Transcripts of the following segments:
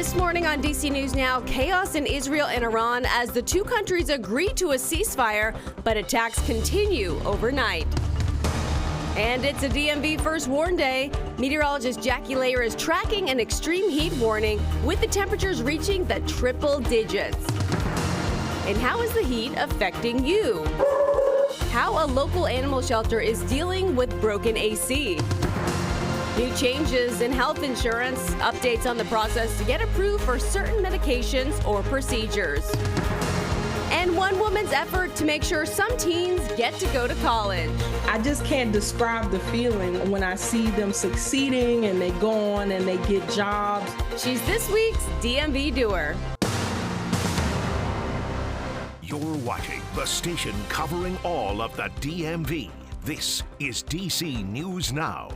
This morning on DC News Now, chaos in Israel and Iran as the two countries agree to a ceasefire, but attacks continue overnight. And it's a DMV first warn day. Meteorologist Jackie Layer is tracking an extreme heat warning with the temperatures reaching the triple digits. And how is the heat affecting you? How a local animal shelter is dealing with broken AC. New changes in health insurance, updates on the process to get approved for certain medications or procedures. And one woman's effort to make sure some teens get to go to college. I just can't describe the feeling when I see them succeeding and they go on and they get jobs. She's this week's DMV doer. You're watching the station covering all of the DMV. This is DC News Now.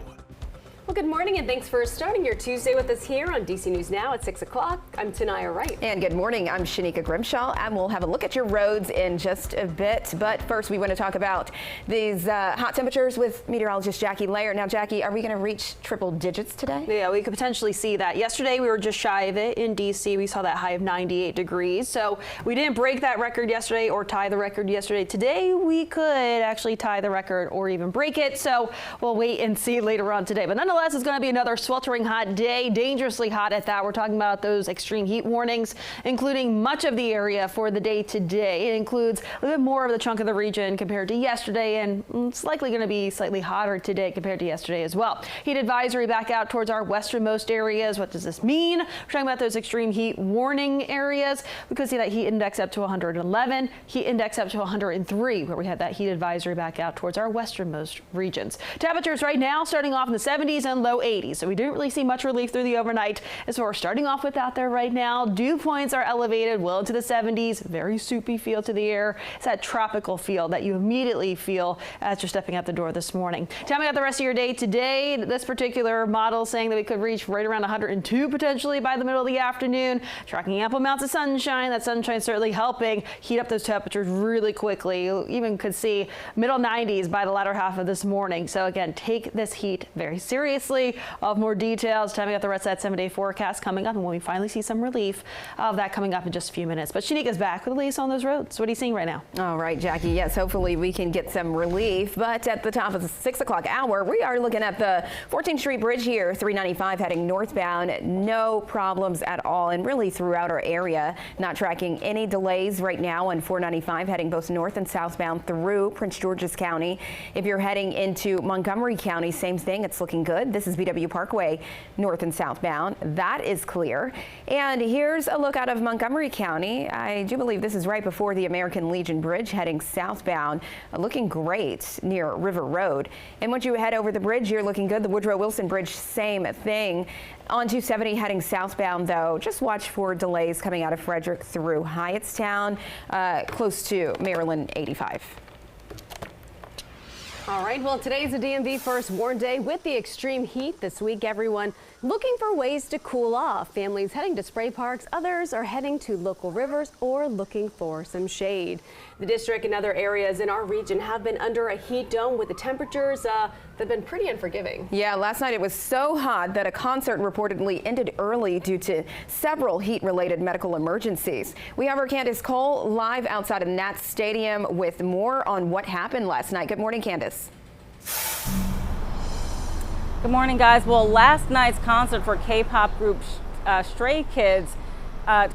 Well, good morning and thanks for starting your Tuesday with us here on DC News Now at 6 o'clock. I'm Tanaya Wright. And good morning. I'm Shanika Grimshaw, and we'll have a look at your roads in just a bit. But first, we want to talk about these hot temperatures with meteorologist Jackie Layer. Now, Jackie, are we going to reach triple digits today? Yeah, we could potentially see that. Yesterday, we were just shy of it in DC. We saw that high of 98 degrees. So we didn't break that record yesterday or tie the record yesterday. Today, we could actually tie the record or even break it. So we'll wait and see later on today. But nonetheless, it's going to be another sweltering hot day, dangerously hot at that. We're talking about those extreme heat warnings, including much of the area for the day today. It includes a little bit more of the chunk of the region compared to yesterday, and it's likely going to be slightly hotter today compared to yesterday as well. Heat advisory back out towards our westernmost areas. What does this mean? We're talking about those extreme heat warning areas. We could see that heat index up to 111, heat index up to 103, where we had that heat advisory back out towards our westernmost regions. Temperatures right now starting off in the 70s and low 80s. So we didn't really see much relief through the overnight. As we're starting off with out there right now, dew points are elevated well into the 70s. Very soupy feel to the air. It's that tropical feel that you immediately feel as you're stepping out the door this morning. Tell me about the rest of your day today. This particular model saying that we could reach right around 102 potentially by the middle of the afternoon. Tracking ample amounts of sunshine. That sunshine certainly helping heat up those temperatures really quickly. You even could see middle 90s by the latter half of this morning. So again, take this heat very seriously. Of more details, tell me about the rest of that 7-day forecast coming up and when we finally see some relief of that coming up in just a few minutes. But Shanika's back with the latest on those roads. What are you seeing right now? All right, Jackie. Yes, hopefully we can get some relief. But at the top of the 6 o'clock hour, we are looking at the 14th Street Bridge here, 395 heading northbound. No problems at all, and really throughout our area. Not tracking any delays right now on 495 heading both north and southbound through Prince George's County. If you're heading into Montgomery County, same thing. It's looking good. This is BW Parkway north and southbound. That is clear. And here's a look out of Montgomery County. I do believe this is right before the American Legion Bridge heading southbound. Looking great near River Road. And once you head over the bridge, you're looking good. The Woodrow Wilson Bridge, same thing. On 270 heading southbound, though, just watch for delays coming out of Frederick through Hyattstown, close to Maryland 85. All right, well, today's the DMV first warn day with the extreme heat this week. Everyone looking for ways to cool off. Families heading to spray parks. Others are heading to local rivers or looking for some shade. The district and other areas in our region have been under a heat dome with the temperatures that have been pretty unforgiving. Yeah, last night it was so hot that a concert reportedly ended early due to several heat-related medical emergencies. We have our Candace Cole live outside of Nats Stadium with more on what happened last night. Good morning, Candace. Good morning, guys. Well, last night's concert for K-pop group Stray Kids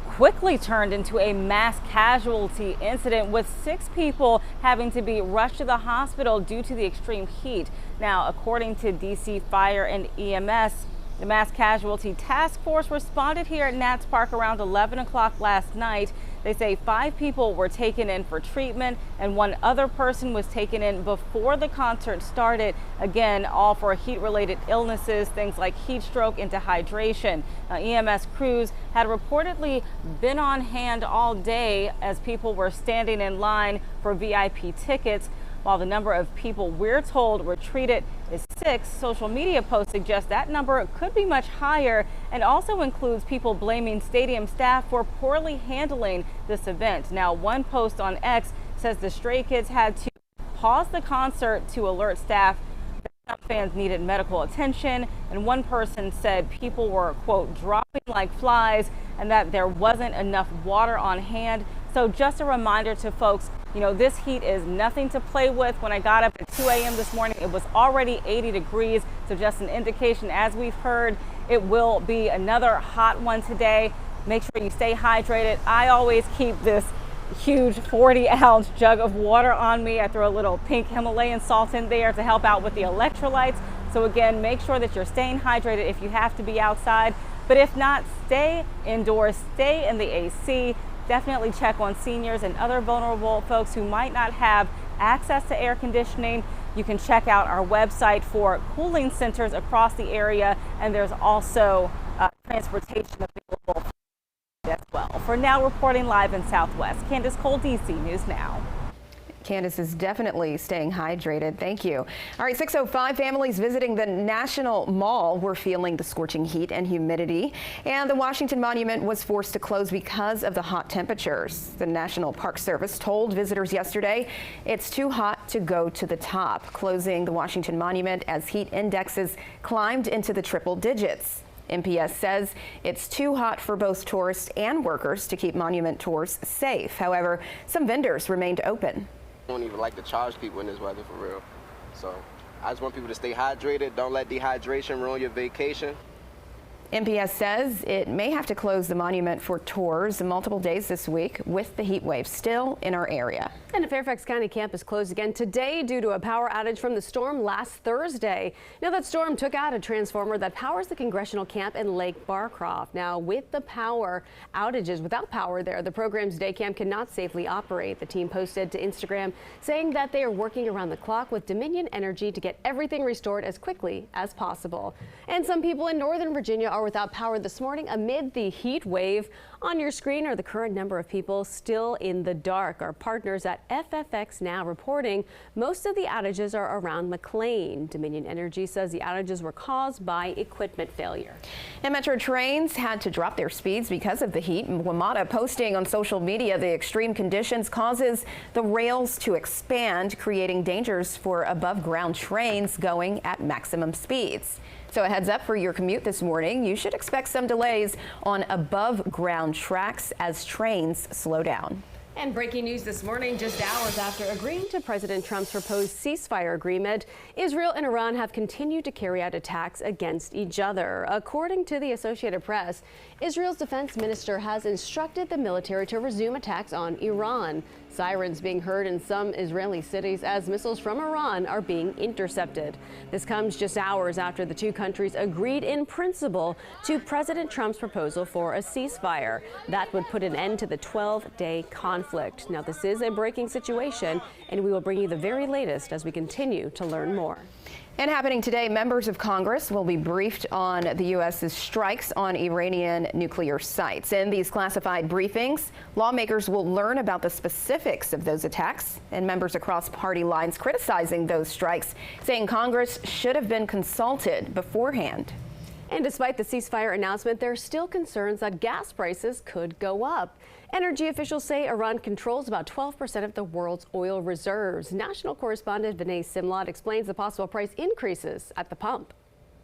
quickly turned into a mass casualty incident with 6 people having to be rushed to the hospital due to the extreme heat. Now, according to DC Fire and EMS, the mass casualty task force responded here at Nats Park around 11 o'clock last night. They say 5 people were taken in for treatment and 1 other person was taken in before the concert started. Again, all for heat-related illnesses, things like heat stroke and dehydration. Now, EMS crews had reportedly been on hand all day as people were standing in line for VIP tickets. While the number of people we're told were treated is 6, social media posts suggest that number could be much higher and also includes people blaming stadium staff for poorly handling this event. Now, one post on X says the Stray Kids had to pause the concert to alert staff that some fans needed medical attention, and one person said people were, quote, dropping like flies and that there wasn't enough water on hand. So just a reminder to folks, this heat is nothing to play with. When I got up at 2 a.m. this morning, it was already 80 degrees. So just an indication, as we've heard, it will be another hot one today. Make sure you stay hydrated. I always keep this huge 40-ounce jug of water on me. I throw a little pink Himalayan salt in there to help out with the electrolytes. So again, make sure that you're staying hydrated if you have to be outside. But if not, stay indoors, stay in the AC. Definitely check on seniors and other vulnerable folks who might not have access to air conditioning. You can check out our website for cooling centers across the area, and there's also transportation available as well. For now, reporting live in Southwest, Candace Cole, DC News Now. Candace is definitely staying hydrated. Thank you. All right, 6:05, families visiting the National Mall were feeling the scorching heat and humidity, and the Washington Monument was forced to close because of the hot temperatures. The National Park Service told visitors yesterday it's too hot to go to the top, closing the Washington Monument as heat indexes climbed into the triple digits. MPS says it's too hot for both tourists and workers to keep monument tours safe. However, some vendors remained open. I don't even like to charge people in this weather, for real. So I just want people to stay hydrated. Don't let dehydration ruin your vacation. MPS says it may have to close the monument for tours multiple days this week with the heat wave still in our area. And a Fairfax County campus closed again today due to a power outage from the storm last Thursday. Now, that storm took out a transformer that powers the Congressional Camp in Lake Barcroft. Now, with the power outages, without power there, the program's day camp cannot safely operate. The team posted to Instagram saying that they are working around the clock with Dominion Energy to get everything restored as quickly as possible. And some people in Northern Virginia are without power this morning amid the heat wave. On your screen are the current number of people still in the dark. Our partners at FFX Now reporting most of the outages are around McLean. Dominion Energy says the outages were caused by equipment failure. And Metro trains had to drop their speeds because of the heat. WMATA posting on social media the extreme conditions causes the rails to expand, creating dangers for above ground trains going at maximum speeds. So a heads up for your commute this morning. You should expect some delays on above ground tracks as trains slow down. And breaking news this morning, just hours after agreeing to President Trump's proposed ceasefire agreement, Israel and Iran have continued to carry out attacks against each other. According to the Associated Press, Israel's defense minister has instructed the military to resume attacks on Iran. Sirens being heard in some Israeli cities as missiles from Iran are being intercepted. This comes just hours after the two countries agreed in principle to President Trump's proposal for a ceasefire. That would put an end to the 12-day conflict. Now, this is a breaking situation, and we will bring you the very latest as we continue to learn more. And happening today, members of Congress will be briefed on the U.S.'s strikes on Iranian nuclear sites. In these classified briefings, lawmakers will learn about the specifics of those attacks, and members across party lines criticizing those strikes, saying Congress should have been consulted beforehand. And despite the ceasefire announcement, there are still concerns that gas prices could go up. Energy officials say Iran controls about 12% of the world's oil reserves. National correspondent Vinay Simlot explains the possible price increases at the pump.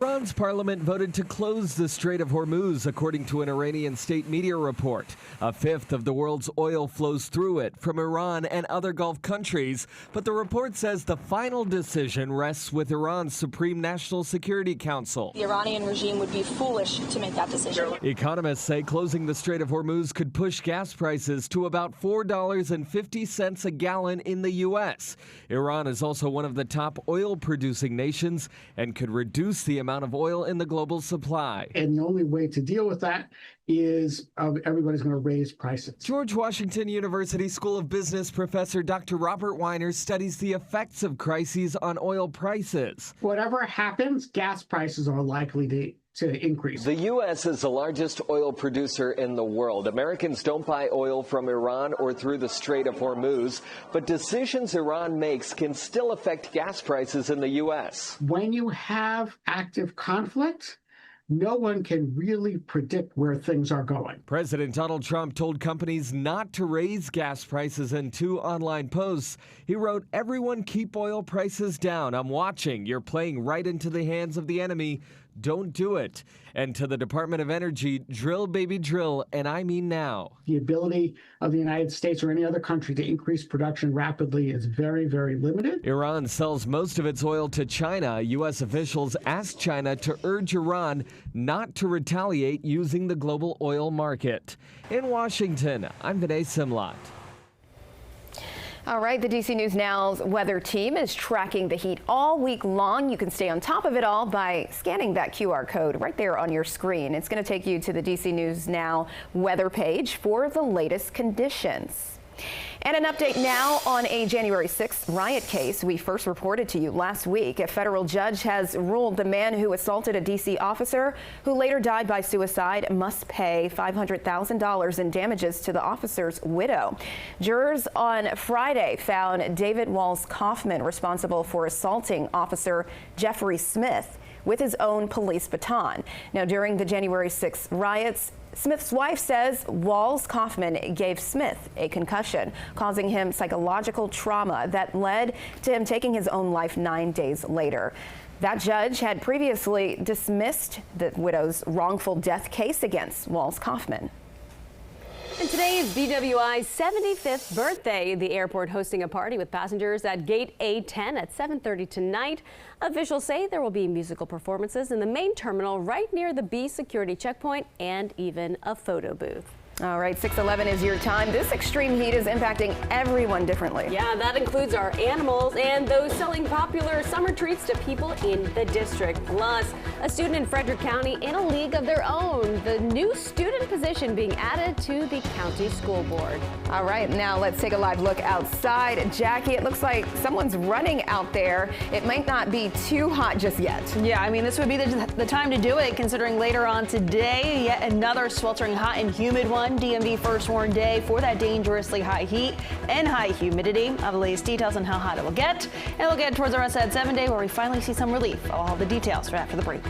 Iran's parliament voted to close the Strait of Hormuz, according to an Iranian state media report. A fifth of the world's oil flows through it from Iran and other Gulf countries. But the report says the final decision rests with Iran's Supreme National Security Council. The Iranian regime would be foolish to make that decision. Economists say closing the Strait of Hormuz could push gas prices to about $4.50 a gallon in the U.S. Iran is also one of the top oil-producing nations and could reduce the amount of oil in the global supply. And the only way to deal with that is everybody's going to raise prices. George Washington University School of Business professor Dr. Robert Weiner studies the effects of crises on oil prices. Whatever happens, gas prices are likely to increase. The U.S. is the largest oil producer in the world. Americans don't buy oil from Iran or through the Strait of Hormuz, but decisions Iran makes can still affect gas prices in the U.S. When you have active conflict, no one can really predict where things are going. President Donald Trump told companies not to raise gas prices in 2 online posts. He wrote, "Everyone keep oil prices down. I'm watching. You're playing right into the hands of the enemy. don't do it. And to the Department of Energy, drill, baby, drill, and I mean now. The ability of the United States or any other country to increase production rapidly is very, very limited. Iran sells most of its oil to China. U.S. officials asked China to urge Iran not to retaliate using the global oil market. In Washington, I'm Vinay Simlot. All right, the DC News Now's weather team is tracking the heat all week long. You can stay on top of it all by scanning that QR code right there on your screen. It's going to take you to the DC News Now weather page for the latest conditions. And an update now on a January 6th riot case we first reported to you last week. A federal judge has ruled the man who assaulted a D.C. officer who later died by suicide must pay $500,000 in damages to the officer's widow. Jurors on Friday found David Walls Kaufman responsible for assaulting Officer Jeffrey Smith with his own police baton. Now, during the January 6th riots, Smith's wife says Walls Kaufman gave Smith a concussion, causing him psychological trauma that led to him taking his own life 9 days later. That judge had previously dismissed the widow's wrongful death case against Walls Kaufman. And today is BWI's 75th birthday. The airport hosting a party with passengers at Gate A10 at 7:30 tonight. Officials say there will be musical performances in the main terminal right near the B security checkpoint and even a photo booth. All right, 6:11 is your time. This extreme heat is impacting everyone differently. Yeah, that includes our animals and those selling popular summer treats to people in the district. Plus, a student in Frederick County in a league of their own. The new student position being added to the county school board. All right, now let's take a live look outside. Jackie, it looks like someone's running out there. It might not be too hot just yet. Yeah, I mean, this would be the time to do it, considering later on today, yet another sweltering hot and humid one. DMV first warned day for that dangerously high heat and high humidity. All the latest details on how hot it will get. And we'll get towards the rest of that 7 day where we finally see some relief. I'll have the details right after the break.